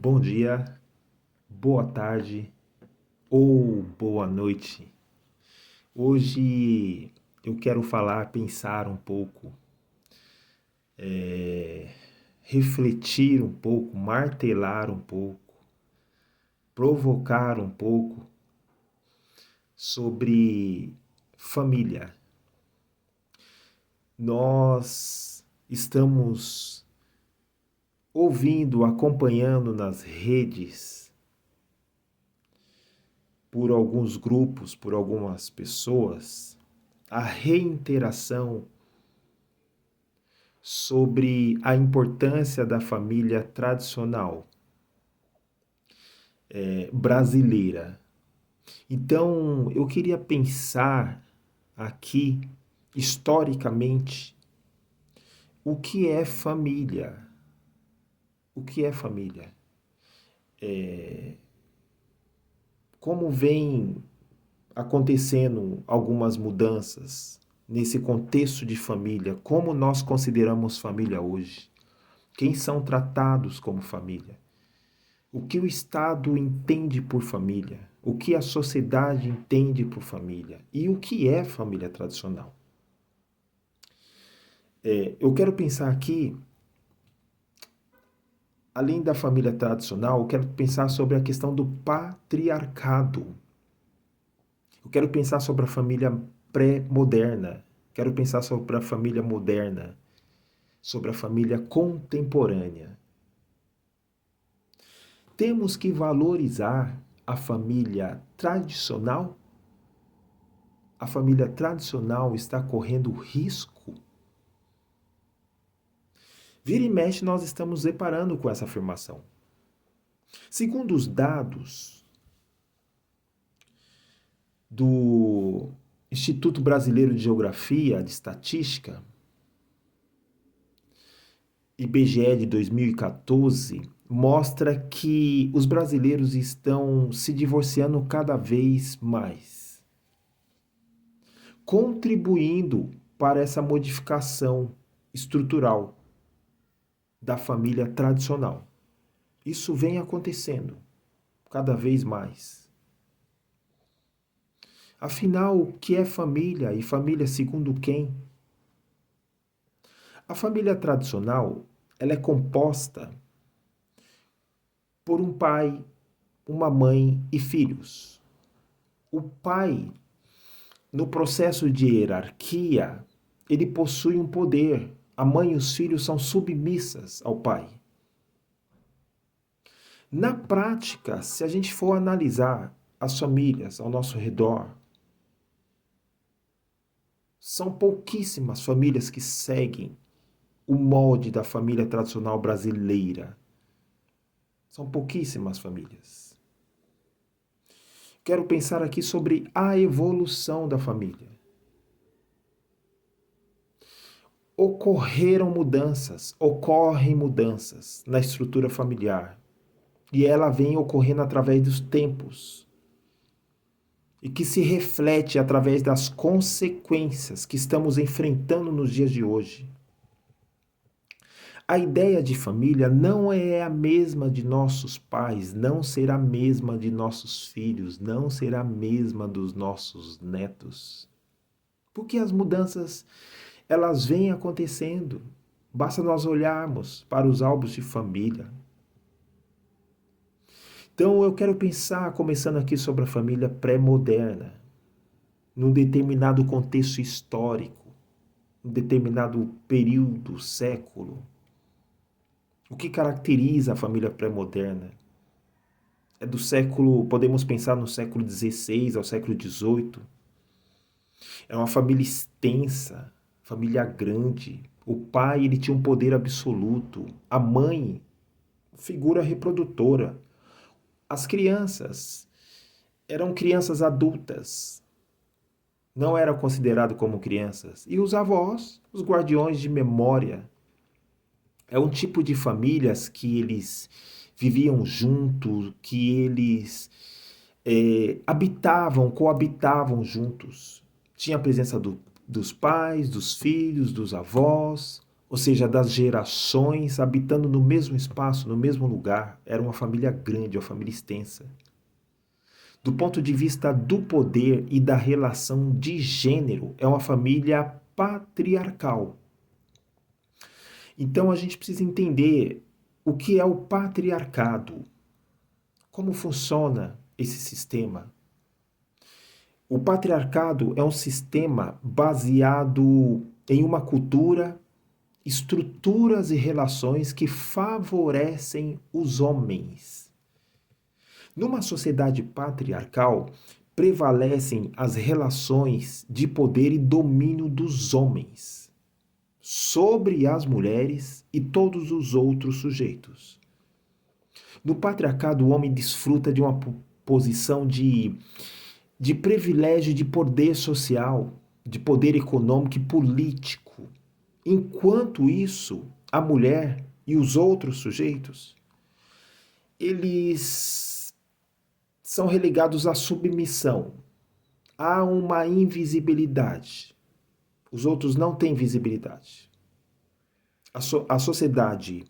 Bom dia, boa tarde ou boa noite. Hoje eu quero falar, pensar um pouco, refletir um pouco, martelar um pouco, provocar um pouco sobre família. Nós estamos ouvindo, acompanhando nas redes, por alguns grupos, por algumas pessoas, a reiteração sobre a importância da família tradicional brasileira. Então, eu queria pensar aqui, historicamente, o que é família? O que é família? Como vem acontecendo algumas mudanças nesse contexto de família? Como nós consideramos família hoje? Quem são tratados como família? O que o Estado entende por família? O que a sociedade entende por família? E o que é família tradicional? Eu quero pensar aqui, além da família tradicional, eu quero pensar sobre a questão do patriarcado. Eu quero pensar sobre a família pré-moderna. Quero pensar sobre a família moderna, sobre a família contemporânea. Temos que valorizar a família tradicional? A família tradicional está correndo risco? Vira e mexe, nós estamos deparando com essa afirmação. Segundo os dados do Instituto Brasileiro de Geografia de Estatística, IBGE de 2014, mostra que os brasileiros estão se divorciando cada vez mais, contribuindo para essa modificação estrutural da família tradicional. Isso vem acontecendo cada vez mais. Afinal, o que é família e família segundo quem? A família tradicional, ela é composta por um pai, uma mãe e filhos. O pai, no processo de hierarquia, ele possui um poder. A mãe e os filhos são submissas ao pai. Na prática, se a gente for analisar as famílias ao nosso redor, são pouquíssimas famílias que seguem o molde da família tradicional brasileira. São pouquíssimas famílias. Quero pensar aqui sobre a evolução da família. Ocorrem mudanças na estrutura familiar. E ela vem ocorrendo através dos tempos. E que se reflete através das consequências que estamos enfrentando nos dias de hoje. A ideia de família não é a mesma de nossos pais, não será a mesma de nossos filhos, não será a mesma dos nossos netos. Porque as mudanças, elas vêm acontecendo. Basta nós olharmos para os álbuns de família. Então eu quero pensar, começando aqui sobre a família pré-moderna, num determinado contexto histórico, num determinado período, século. O que caracteriza a família pré-moderna? É do século, podemos pensar no século XVI ao século XVIII. É uma família extensa, família grande. O pai, ele tinha um poder absoluto. A mãe, figura reprodutora. As crianças eram crianças adultas. Não eram consideradas como crianças. E os avós, os guardiões de memória. É um tipo de famílias que eles viviam juntos, que eles coabitavam juntos. Tinha a presença dos pais, dos filhos, dos avós, ou seja, das gerações habitando no mesmo espaço, no mesmo lugar. Era uma família grande, uma família extensa. Do ponto de vista do poder e da relação de gênero, é uma família patriarcal. Então a gente precisa entender o que é o patriarcado, como funciona esse sistema. O patriarcado é um sistema baseado em uma cultura, estruturas e relações que favorecem os homens. Numa sociedade patriarcal, prevalecem as relações de poder e domínio dos homens sobre as mulheres e todos os outros sujeitos. No patriarcado, o homem desfruta de uma posição de privilégio de poder social, de poder econômico e político. Enquanto isso, a mulher e os outros sujeitos, eles são relegados à submissão, há uma invisibilidade. Os outros não têm visibilidade. A sociedade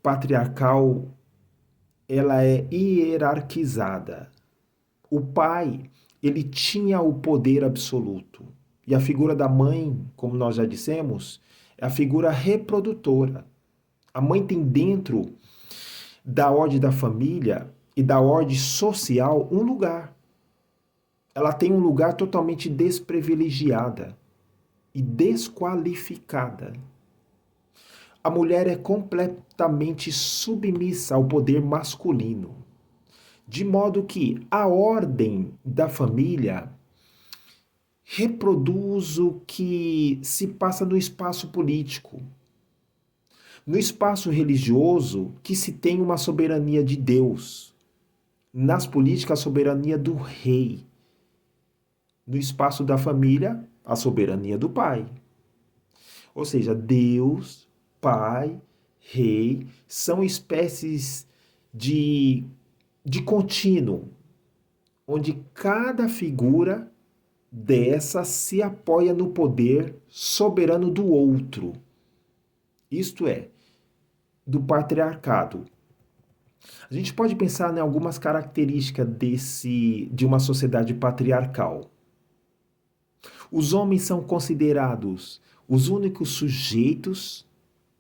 patriarcal, ela é hierarquizada. O pai, ele tinha o poder absoluto. E a figura da mãe, como nós já dissemos, é a figura reprodutora. A mãe tem dentro da ordem da família e da ordem social um lugar. Ela tem um lugar totalmente desprivilegiada e desqualificada. A mulher é completamente submissa ao poder masculino, de modo que a ordem da família reproduz o que se passa no espaço político. No espaço religioso, que se tem uma soberania de Deus. Nas políticas, a soberania do rei. No espaço da família, a soberania do pai. Ou seja, Deus, pai, rei, são espécies de contínuo, onde cada figura dessa se apoia no poder soberano do outro. Isto é, do patriarcado. A gente pode pensar em algumas características de uma sociedade patriarcal. Os homens são considerados os únicos sujeitos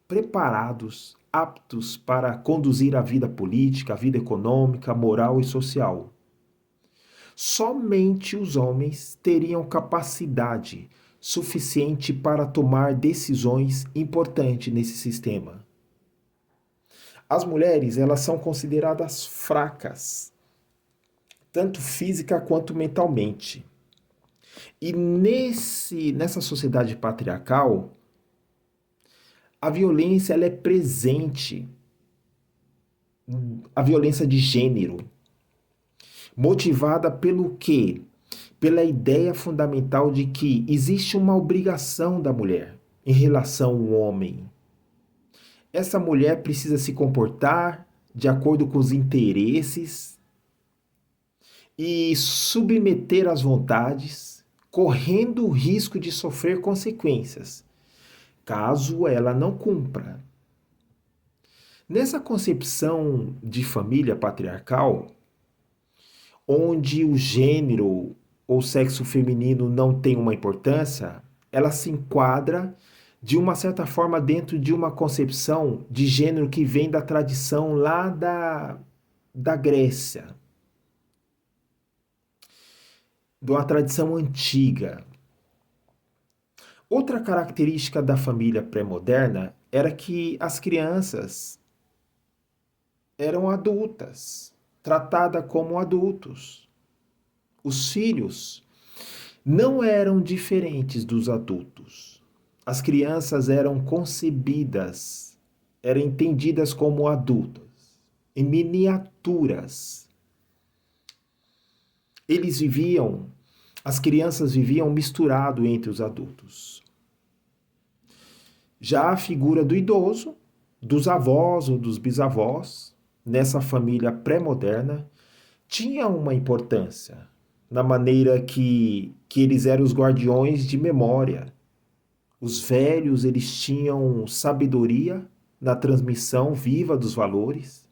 preparados, aptos para conduzir a vida política, a vida econômica, moral e social. Somente os homens teriam capacidade suficiente para tomar decisões importantes nesse sistema. As mulheres, elas são consideradas fracas, tanto física quanto mentalmente. E nessa sociedade patriarcal, a violência ela é presente, a violência de gênero, motivada pelo quê? Pela ideia fundamental de que existe uma obrigação da mulher em relação ao homem. Essa mulher precisa se comportar de acordo com os interesses e submeter às vontades, correndo o risco de sofrer consequências, caso ela não cumpra. Nessa concepção de família patriarcal, onde o gênero ou sexo feminino não tem uma importância, ela se enquadra de uma certa forma dentro de uma concepção de gênero que vem da tradição lá da Grécia, de uma tradição antiga. Outra característica da família pré-moderna era que as crianças eram adultas, tratadas como adultos. Os filhos não eram diferentes dos adultos. As crianças eram concebidas, eram entendidas como adultas, em miniaturas. As crianças viviam misturado entre os adultos. Já a figura do idoso, dos avós ou dos bisavós, nessa família pré-moderna, tinha uma importância, na maneira que eles eram os guardiões de memória, Os velhos, eles tinham sabedoria na transmissão viva dos valores,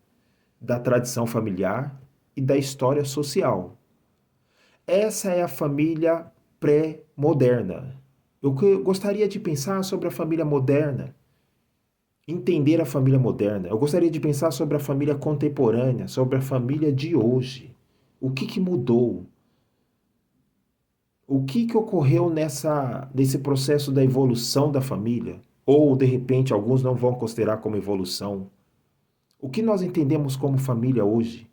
da tradição familiar e da história social. Essa é a família pré-moderna. Eu gostaria de pensar sobre a família moderna, entender a família moderna. Eu gostaria de pensar sobre a família contemporânea, sobre a família de hoje. O que mudou? O que ocorreu nesse processo da evolução da família? Ou, de repente, alguns não vão considerar como evolução. O que nós entendemos como família hoje?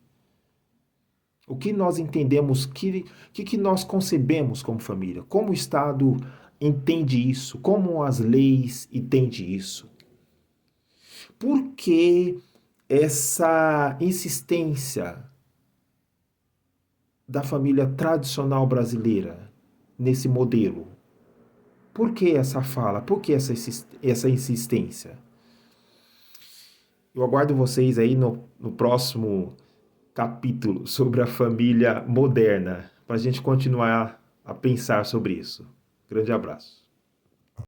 O que nós entendemos, que nós concebemos como família? Como o Estado entende isso? Como as leis entendem isso? Por que essa insistência da família tradicional brasileira nesse modelo? Por que essa fala? Por que essa insistência? Eu aguardo vocês aí no próximo capítulo sobre a família moderna, para a gente continuar a pensar sobre isso. Grande abraço.